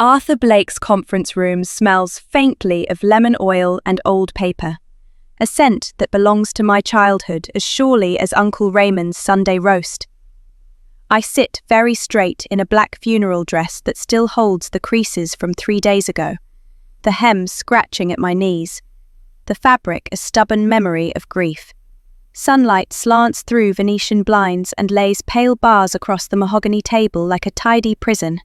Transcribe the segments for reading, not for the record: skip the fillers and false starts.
Arthur Blake's conference room smells faintly of lemon oil and old paper, a scent that belongs to my childhood as surely as Uncle Raymond's Sunday roast. I sit very straight in a black funeral dress that still holds the creases from 3 days ago, the hem scratching at my knees, the fabric a stubborn memory of grief. Sunlight slants through Venetian blinds and lays pale bars across the mahogany table like a tidy prison.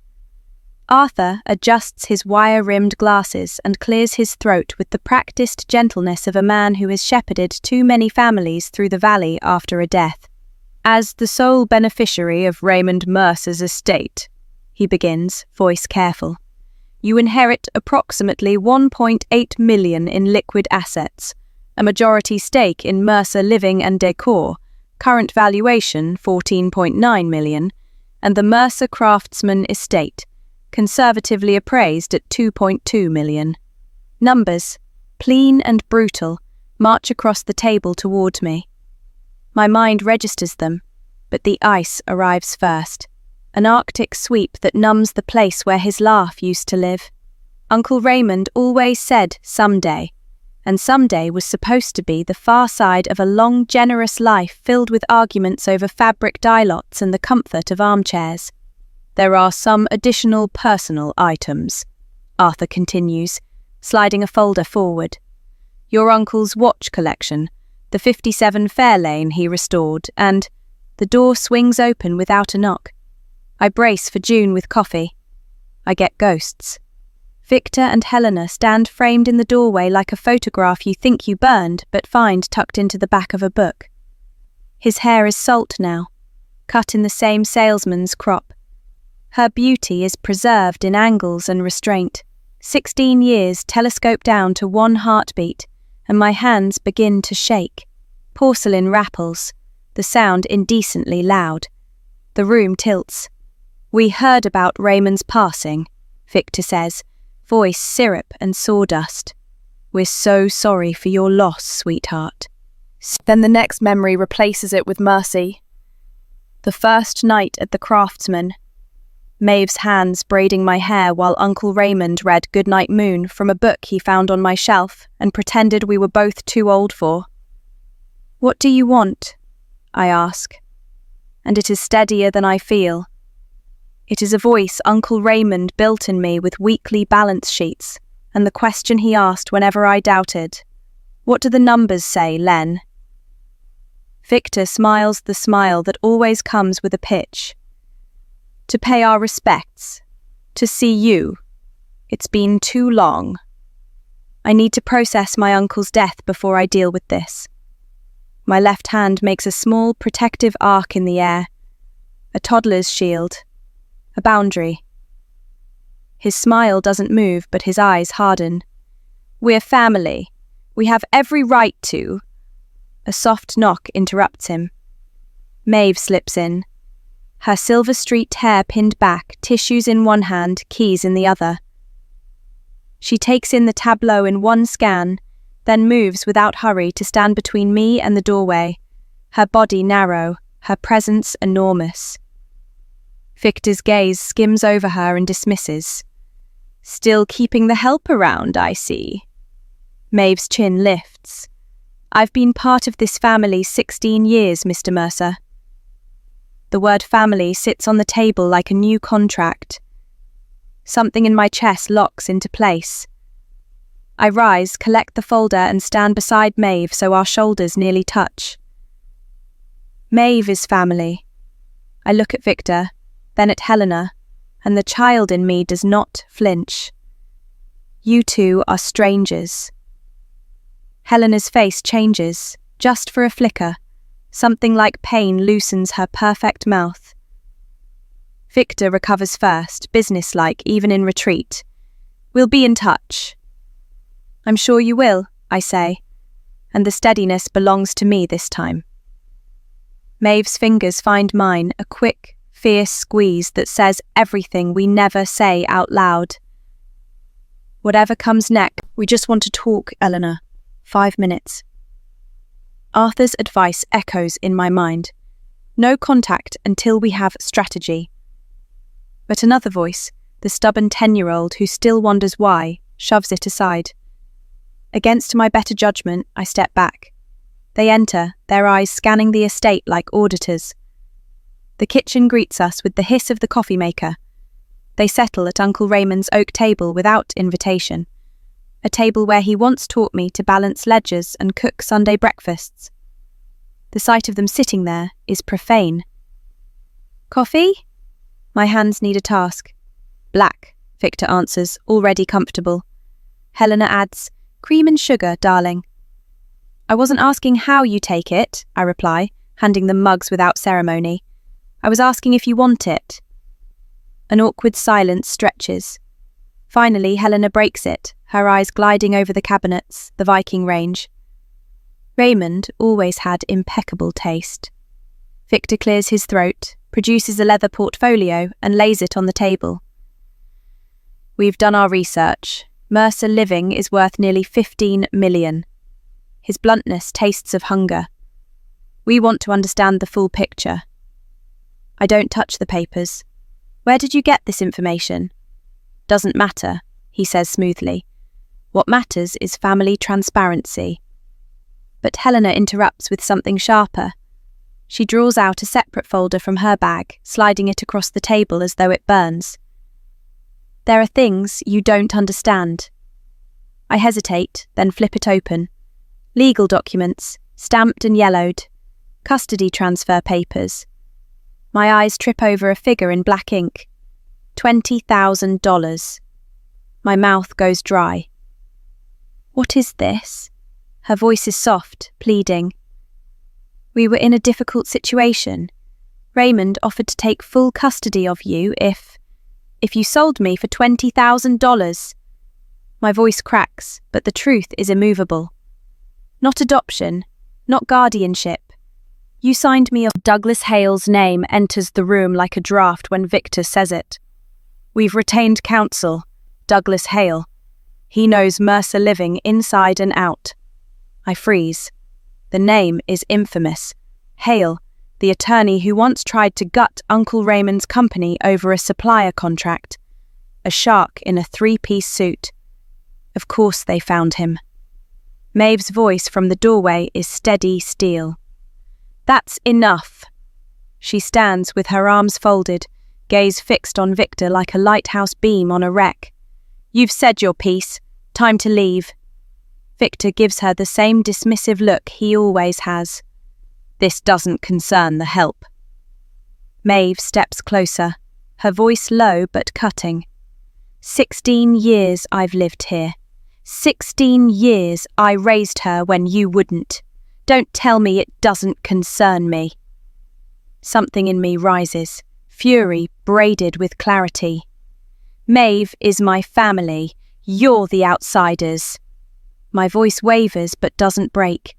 Arthur adjusts his wire-rimmed glasses and clears his throat with the practiced gentleness of a man who has shepherded too many families through the valley after a death. As the sole beneficiary of Raymond Mercer's estate, he begins, voice careful, you inherit approximately 1.8 million in liquid assets, a majority stake in Mercer Living and Decor, current valuation 14.9 million, and the Mercer Craftsman estate, conservatively appraised at 2.2 million. Numbers, clean and brutal, march across the table toward me. My mind registers them, but the ice arrives first, an Arctic sweep that numbs the place where his laugh used to live. Uncle Raymond always said someday, and someday was supposed to be the far side of a long, generous life filled with arguments over fabric dye lots and the comfort of armchairs. There are some additional personal items, Arthur continues, sliding a folder forward. Your uncle's watch collection, the 57 Fairlane he restored, and the door swings open without a knock. I brace for June with coffee. I get ghosts. Victor and Helena stand framed in the doorway like a photograph you think you burned but find tucked into the back of a book. His hair is salt now, cut in the same salesman's crop. Her beauty is preserved in angles and restraint. 16 years telescope down to one heartbeat, and my hands begin to shake. Porcelain rattles, the sound indecently loud. The room tilts. We heard about Raymond's passing, Victor says, voice syrup and sawdust. We're so sorry for your loss, sweetheart. Then the next memory replaces it with mercy. The first night at the Craftsman. Maeve's hands braiding my hair while Uncle Raymond read Goodnight Moon from a book he found on my shelf and pretended we were both too old for. What do you want? I ask. And it is steadier than I feel. It is a voice Uncle Raymond built in me with weekly balance sheets, and the question he asked whenever I doubted. What do the numbers say, Len? Victor smiles the smile that always comes with a pitch. To pay our respects. To see you. It's been too long. I need to process my uncle's death before I deal with this. My left hand makes a small protective arc in the air. A toddler's shield. A boundary. His smile doesn't move, but his eyes harden. We're family. We have every right to. A soft knock interrupts him. Maeve slips in. Her silver streaked hair pinned back, tissues in one hand, keys in the other. She takes in the tableau in one scan, then moves without hurry to stand between me and the doorway, her body narrow, her presence enormous. Victor's gaze skims over her and dismisses. Still keeping the help around, I see. Maeve's chin lifts. I've been part of this family 16 years, Mr. Mercer. The word family sits on the table like a new contract. Something in my chest locks into place. I rise, collect the folder and stand beside Maeve so our shoulders nearly touch. Maeve is family. I look at Victor, then at Helena, and the child in me does not flinch. You two are strangers. Helena's face changes, just for a flicker. Something like pain loosens her perfect mouth. Victor recovers first, businesslike even in retreat. We'll be in touch. I'm sure you will, I say, and the steadiness belongs to me this time. Maeve's fingers find mine, a quick, fierce squeeze that says everything we never say out loud. Whatever comes next, we just want to talk, Eleanor. 5 minutes. Arthur's advice echoes in my mind. No contact until we have strategy. But another voice, The stubborn 10-year-old who still wonders why shoves it aside. Against my better judgment, I step back. They enter, their eyes scanning the estate like auditors. The kitchen greets us with the hiss of the coffee maker. They settle at Uncle Raymond's oak table without invitation, a table where he once taught me to balance ledgers and cook Sunday breakfasts. The sight of them sitting there is profane. Coffee? My hands need a task. Black, Victor answers, already comfortable. Helena adds, cream and sugar, darling. I wasn't asking how you take it, I reply, handing them mugs without ceremony. I was asking if you want it. An awkward silence stretches. Finally, Helena breaks it, her eyes gliding over the cabinets, the Viking range. Raymond always had impeccable taste. Victor clears his throat, produces a leather portfolio, and lays it on the table. We've done our research. Mercer Living is worth nearly 15 million. His bluntness tastes of hunger. We want to understand the full picture. I don't touch the papers. Where did you get this information? Doesn't matter, he says smoothly. What matters is family transparency. But Helena interrupts with something sharper. She draws out a separate folder from her bag, sliding it across the table as though it burns. There are things you don't understand. I hesitate, then flip it open. Legal documents, stamped and yellowed. Custody transfer papers. My eyes trip over a figure in black ink. $20,000. My mouth goes dry. What is this? Her voice is soft, pleading. We were in a difficult situation. Raymond offered to take full custody of you if you sold me for $20,000. My voice cracks, but the truth is immovable. Not adoption, not guardianship. You signed me off. Douglas Hale's name enters the room like a draft when Victor says it. We've retained counsel, Douglas Hale. He knows Mercer Living inside and out. I freeze. The name is infamous. Hale, the attorney who once tried to gut Uncle Raymond's company over a supplier contract. A shark in a three-piece suit. Of course they found him. Maeve's voice from the doorway is steady steel. That's enough. She stands with her arms folded, gaze fixed on Victor like a lighthouse beam on a wreck. You've said your piece. Time to leave. Victor gives her the same dismissive look he always has. This doesn't concern the help. Maeve steps closer, her voice low but cutting. 16 years I've lived here. 16 years I raised her when you wouldn't. Don't tell me it doesn't concern me. Something in me rises, fury braided with clarity. Maeve is my family. You're the outsiders. My voice wavers but doesn't break.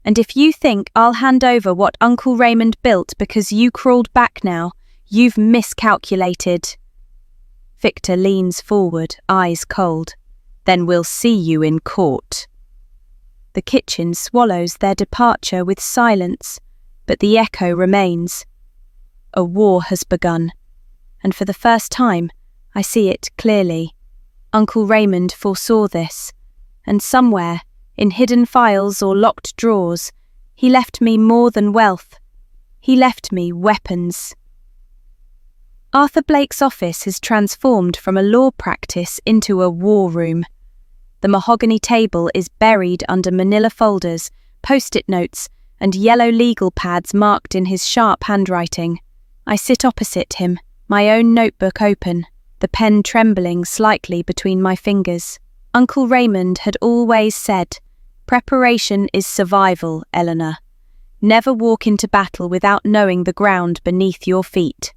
And if you think I'll hand over what Uncle Raymond built because you crawled back now, you've miscalculated. Victor leans forward, eyes cold. Then we'll see you in court. The kitchen swallows their departure with silence, but the echo remains. A war has begun, and for the first time, I see it clearly. Uncle Raymond foresaw this, and somewhere, in hidden files or locked drawers, he left me more than wealth. He left me weapons. Arthur Blake's office has transformed from a law practice into a war room. The mahogany table is buried under manila folders, post-it notes, and yellow legal pads marked in his sharp handwriting. I sit opposite him, my own notebook open, the pen trembling slightly between my fingers. Uncle Raymond had always said, "Preparation is survival, Eleanor. Never walk into battle without knowing the ground beneath your feet."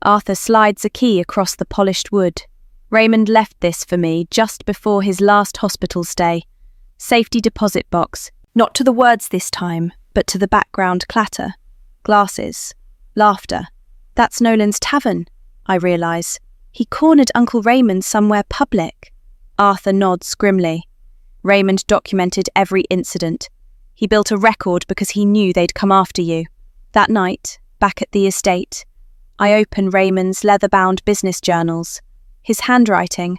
Arthur slides a key across the polished wood. Raymond left this for me just before his last hospital stay. Safety deposit box, not to the words this time, but to the background clatter. Glasses. Laughter. That's Nolan's tavern, I realise. He cornered Uncle Raymond somewhere public. Arthur nods grimly. Raymond documented every incident. He built a record because he knew they'd come after you. That night, back at the estate, I open Raymond's leather-bound business journals. His handwriting,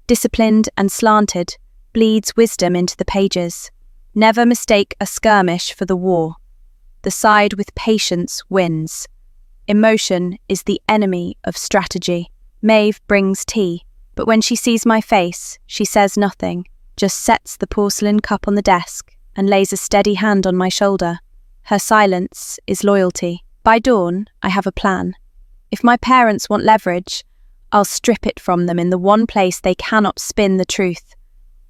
disciplined and slanted, bleeds wisdom into the pages. Never mistake a skirmish for the war. The side with patience wins. Emotion is the enemy of strategy. Maeve brings tea, but when she sees my face, she says nothing, just sets the porcelain cup on the desk and lays a steady hand on my shoulder. Her silence is loyalty. By dawn, I have a plan. If my parents want leverage, I'll strip it from them in the one place they cannot spin the truth.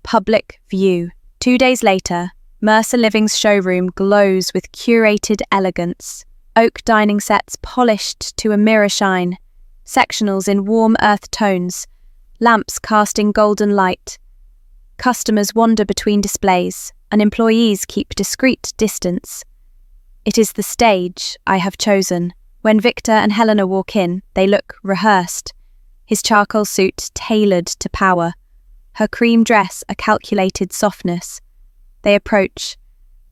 Public view. 2 days later, Mercer Living's showroom glows with curated elegance. Oak dining sets polished to a mirror shine, sectionals in warm earth tones, lamps casting golden light. Customers wander between displays, and employees keep discreet distance. It is the stage I have chosen. When Victor and Helena walk in, they look rehearsed, his charcoal suit tailored to power, her cream dress a calculated softness. They approach,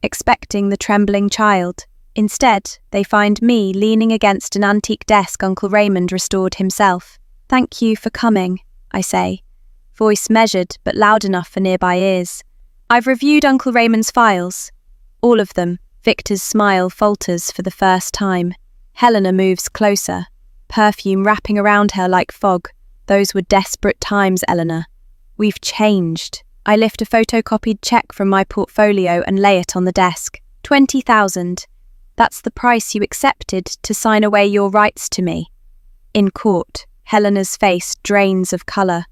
expecting the trembling child. Instead, they find me leaning against an antique desk Uncle Raymond restored himself. "Thank you for coming," I say, voice measured but loud enough for nearby ears. "I've reviewed Uncle Raymond's files. All of them." Victor's smile falters for the first time. Helena moves closer, perfume wrapping around her like fog. "Those were desperate times, Eleanor. We've changed." I lift a photocopied check from my portfolio and lay it on the desk. 20,000. That's the price you accepted to sign away your rights to me. In court, Helena's face drains of colour.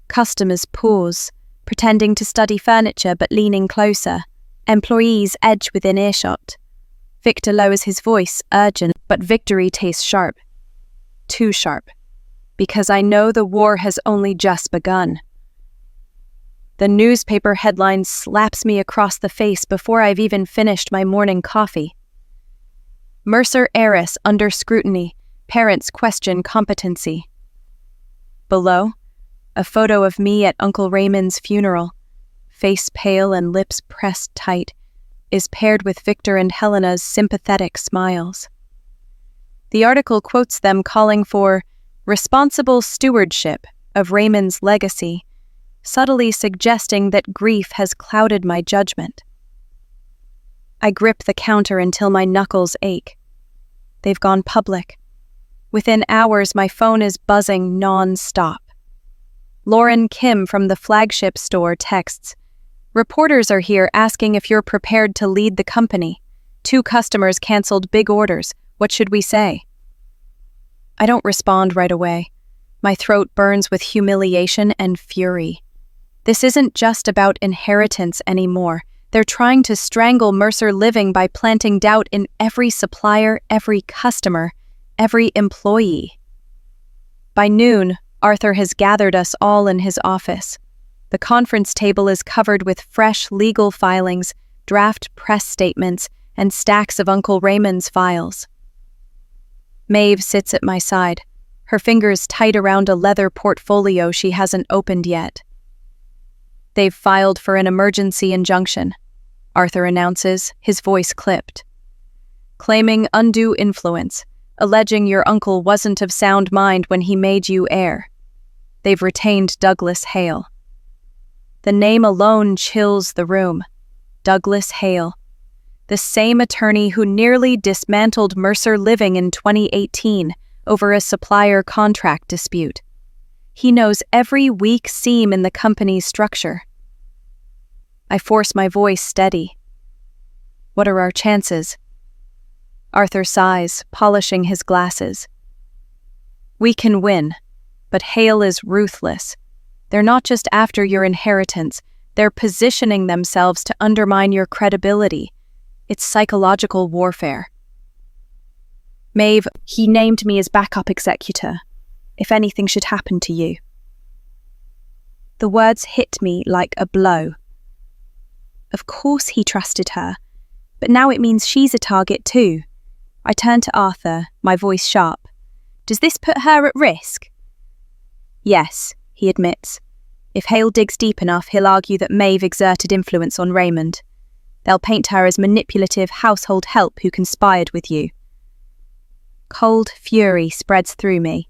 Customers pause, pretending to study furniture but leaning closer. Employees edge within earshot. Victor lowers his voice, urgent, but victory tastes sharp. Too sharp. Because I know the war has only just begun. The newspaper headline slaps me across the face before I've even finished my morning coffee. Mercer heiress under scrutiny. Parents question competency. Below, a photo of me at Uncle Raymond's funeral, face pale and lips pressed tight, is paired with Victor and Helena's sympathetic smiles. The article quotes them calling for responsible stewardship of Raymond's legacy, subtly suggesting that grief has clouded my judgment. I grip the counter until my knuckles ache. They've gone public. Within hours, my phone is buzzing non-stop. Lauren Kim from the flagship store texts, "Reporters are here asking if you're prepared to lead the company. 2 customers canceled big orders. What should we say?" I don't respond right away. My throat burns with humiliation and fury. This isn't just about inheritance anymore. They're trying to strangle Mercer Living by planting doubt in every supplier, every customer, every employee. By noon, Arthur has gathered us all in his office. The conference table is covered with fresh legal filings, draft press statements, and stacks of Uncle Raymond's files. Maeve sits at my side, her fingers tight around a leather portfolio she hasn't opened yet. "They've filed for an emergency injunction," Arthur announces, his voice clipped. "Claiming undue influence, alleging your uncle wasn't of sound mind when he made you heir. They've retained Douglas Hale." The name alone chills the room. Douglas Hale, the same attorney who nearly dismantled Mercer Living in 2018 over a supplier contract dispute. He knows every weak seam in the company's structure. I force my voice steady. "What are our chances?" Arthur sighs, polishing his glasses. "We can win, but Hale is ruthless. They're not just after your inheritance, they're positioning themselves to undermine your credibility. It's psychological warfare." "Maeve, he named me as backup executor, if anything should happen to you." The words hit me like a blow. Of course he trusted her, but now it means she's a target too. I turn to Arthur, my voice sharp. "Does this put her at risk?" "Yes," he admits. "If Hale digs deep enough, he'll argue that Maeve exerted influence on Raymond. They'll paint her as manipulative household help who conspired with you." Cold fury spreads through me.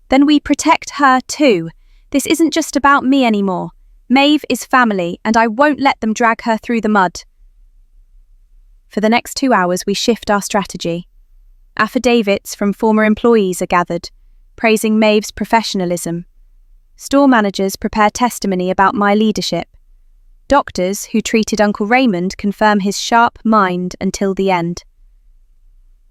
Then we protect her too. This isn't just about me anymore. Maeve is family, and I won't let them drag her through the mud. For the next 2 hours, we shift our strategy. Affidavits from former employees are gathered, praising Maeve's professionalism. Store managers prepare testimony about my leadership. Doctors who treated Uncle Raymond confirm his sharp mind until the end.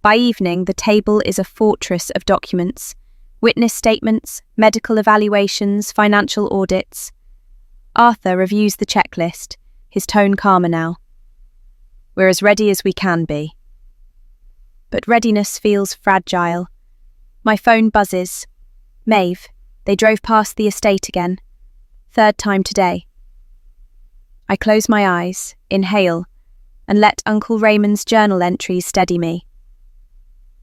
By evening, the table is a fortress of documents. Witness statements, medical evaluations, financial audits. Arthur reviews the checklist, his tone calmer now. We're as ready as we can be. But readiness feels fragile. My phone buzzes. Maeve, they drove past the estate again. 3rd time today. I close my eyes, inhale, and let Uncle Raymond's journal entries steady me.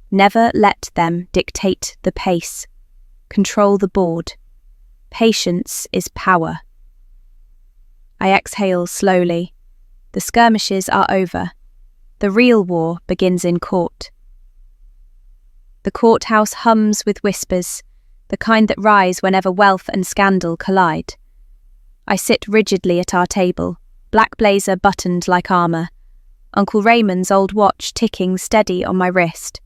Never let them dictate the pace. Control the board. Patience is power. I exhale slowly. The skirmishes are over. The real war begins in court. The courthouse hums with whispers, the kind that rise whenever wealth and scandal collide. I sit rigidly at our table, black blazer buttoned like armour, Uncle Raymond's old watch ticking steady on my wrist.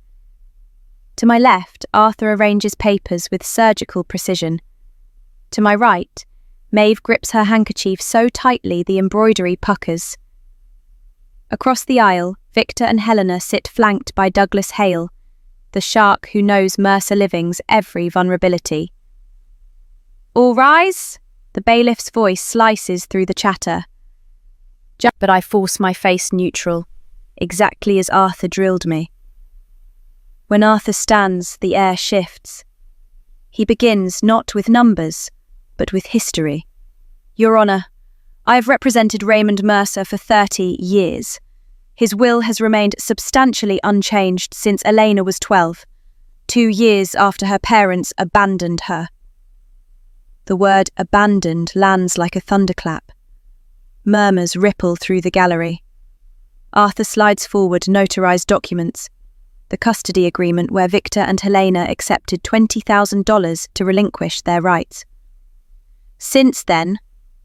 To my left, Arthur arranges papers with surgical precision. To my right, Maeve grips her handkerchief so tightly the embroidery puckers. Across the aisle, Victor and Helena sit flanked by Douglas Hale, the shark who knows Mercer Living's every vulnerability. All rise! The bailiff's voice slices through the chatter. But I force my face neutral, exactly as Arthur drilled me. When Arthur stands, the air shifts. He begins not with numbers, but with history. Your Honour, I have represented Raymond Mercer for 30 years. His will has remained substantially unchanged since Elena was 12, 2 years after her parents abandoned her. The word abandoned lands like a thunderclap. Murmurs ripple through the gallery. Arthur slides forward notarized documents. The custody agreement where Victor and Helena accepted $20,000 to relinquish their rights. Since then,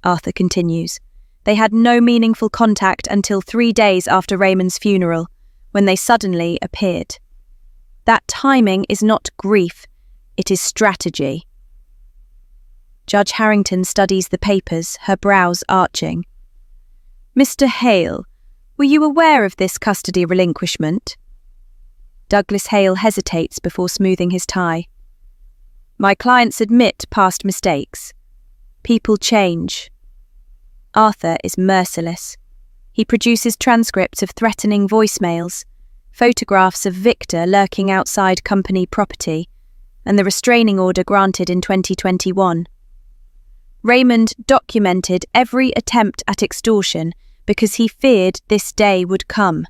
Arthur continues, they had no meaningful contact until 3 days after Raymond's funeral, when they suddenly appeared. That timing is not grief, it is strategy. Judge Harrington studies the papers, her brows arching. Mr. Hale, were you aware of this custody relinquishment? Douglas Hale hesitates before smoothing his tie. My clients admit past mistakes. People change. Arthur is merciless. He produces transcripts of threatening voicemails, photographs of Victor lurking outside company property, and the restraining order granted in 2021. Raymond documented every attempt at extortion because he feared this day would come.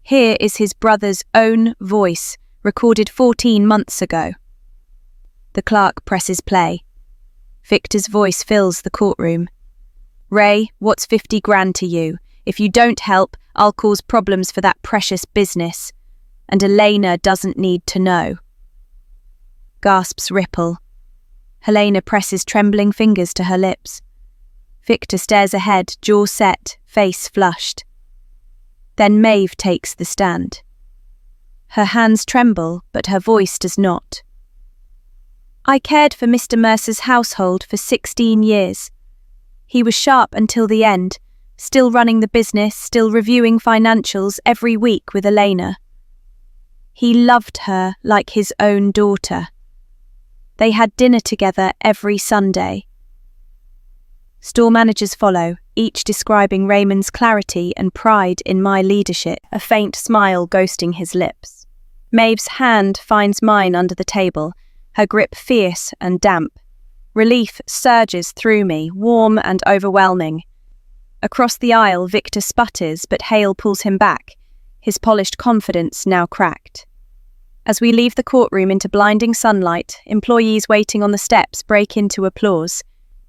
Here is his brother's own voice, recorded 14 months ago. The clerk presses play. Victor's voice fills the courtroom. Ray, what's 50 grand to you? If you don't help, I'll cause problems for that precious business. And Elena doesn't need to know. Gasps ripple. Helena presses trembling fingers to her lips. Victor stares ahead, jaw set, face flushed. Then Maeve takes the stand. Her hands tremble, but her voice does not. I cared for Mr. Mercer's household for 16 years. He was sharp until the end, still running the business, still reviewing financials every week with Elena. He loved her like his own daughter. They had dinner together every Sunday. Store managers follow, each describing Raymond's clarity and pride in my leadership, a faint smile ghosting his lips. Maeve's hand finds mine under the table, her grip fierce and damp. Relief surges through me, warm and overwhelming. Across the aisle, Victor sputters, but Hale pulls him back, his polished confidence now cracked. As we leave the courtroom into blinding sunlight, employees waiting on the steps break into applause.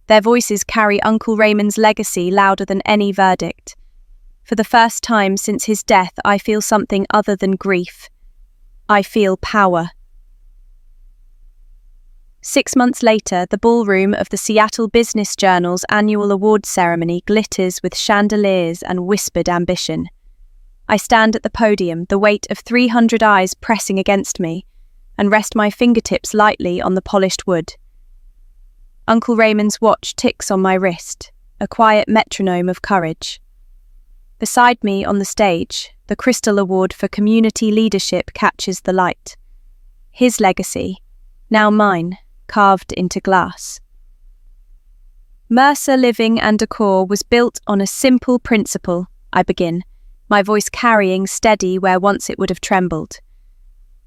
Their voices carry Uncle Raymond's legacy louder than any verdict. For the first time since his death, I feel something other than grief. I feel power. 6 months later, the ballroom of the Seattle Business Journal's annual awards ceremony glitters with chandeliers and whispered ambition. I stand at the podium, the weight of 300 eyes pressing against me, and rest my fingertips lightly on the polished wood. Uncle Raymond's watch ticks on my wrist, a quiet metronome of courage. Beside me on the stage, the Crystal Award for Community Leadership catches the light. His legacy, now mine, carved into glass. Mercer Living and Decor was built on a simple principle, I begin, my voice carrying steady where once it would have trembled.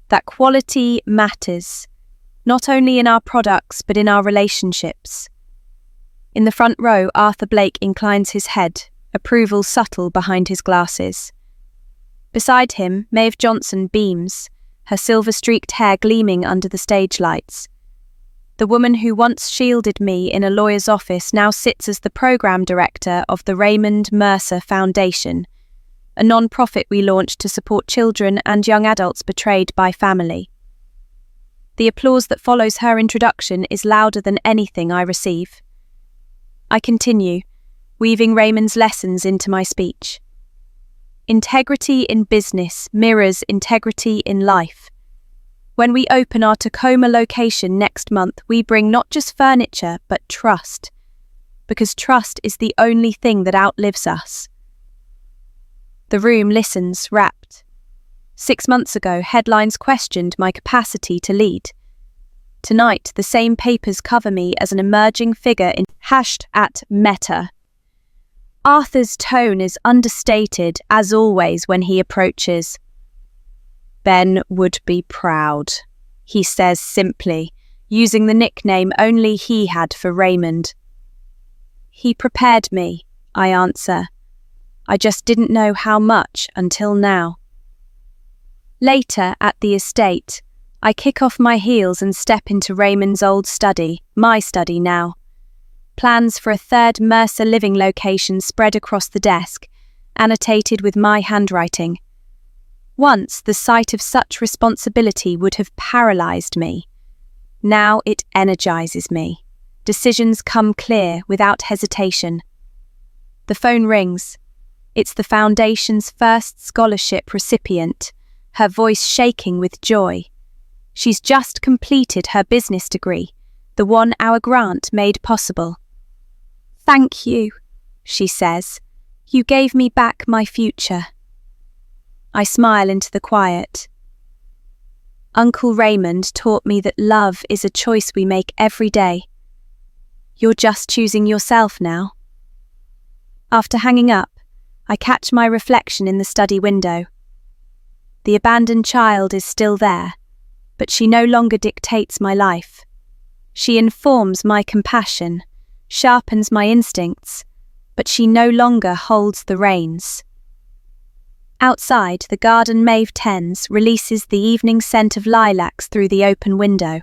That quality matters, not only in our products but in our relationships. In the front row, Arthur Blake inclines his head, approval subtle behind his glasses. Beside him, Maeve Johnson beams, her silver-streaked hair gleaming under the stage lights. The woman who once shielded me in a lawyer's office now sits as the program director of the Raymond Mercer Foundation, a non-profit we launched to support children and young adults betrayed by family. The applause that follows her introduction is louder than anything I receive. I continue, weaving Raymond's lessons into my speech. Integrity in business mirrors integrity in life. When we open our Tacoma location next month, we bring not just furniture, but trust. Because trust is the only thing that outlives us. The room listens, rapt. 6 months ago, headlines questioned my capacity to lead. Tonight, the same papers cover me as an emerging figure in #Meta. Arthur's tone is understated, as always, when he approaches. Ben would be proud, he says simply, using the nickname only he had for Raymond. He prepared me, I answer. I just didn't know how much until now. Later, at the estate, I kick off my heels and step into Raymond's old study, my study now. Plans for a third Mercer Living location spread across the desk, annotated with my handwriting. Once, the sight of such responsibility would have paralyzed me. Now it energizes me. Decisions come clear, without hesitation. The phone rings. It's the Foundation's first scholarship recipient, her voice shaking with joy. She's just completed her business degree, the one our grant made possible. Thank you, she says. You gave me back my future. I smile into the quiet. Uncle Raymond taught me that love is a choice we make every day. You're just choosing yourself now. After hanging up, I catch my reflection in the study window. The abandoned child is still there, but she no longer dictates my life. She informs my compassion, sharpens my instincts, but she no longer holds the reins. Outside, the garden Maeve tends releases the evening scent of lilacs through the open window.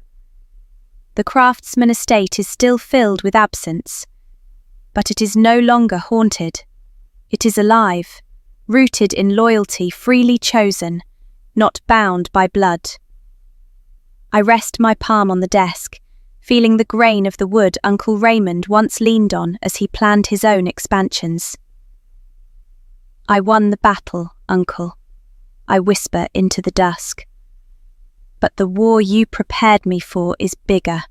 The Craftsman estate is still filled with absence, but it is no longer haunted. It is alive, rooted in loyalty freely chosen, not bound by blood. I rest my palm on the desk, feeling the grain of the wood Uncle Raymond once leaned on as he planned his own expansions. I won the battle, Uncle, I whisper into the dusk. But the war you prepared me for is bigger,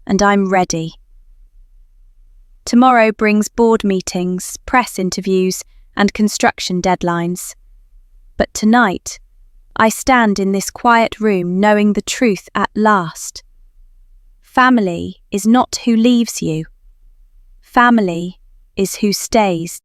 and I'm ready. Tomorrow brings board meetings, press interviews, and construction deadlines. But tonight, I stand in this quiet room knowing the truth at last. Family is not who leaves you. Family is who stays.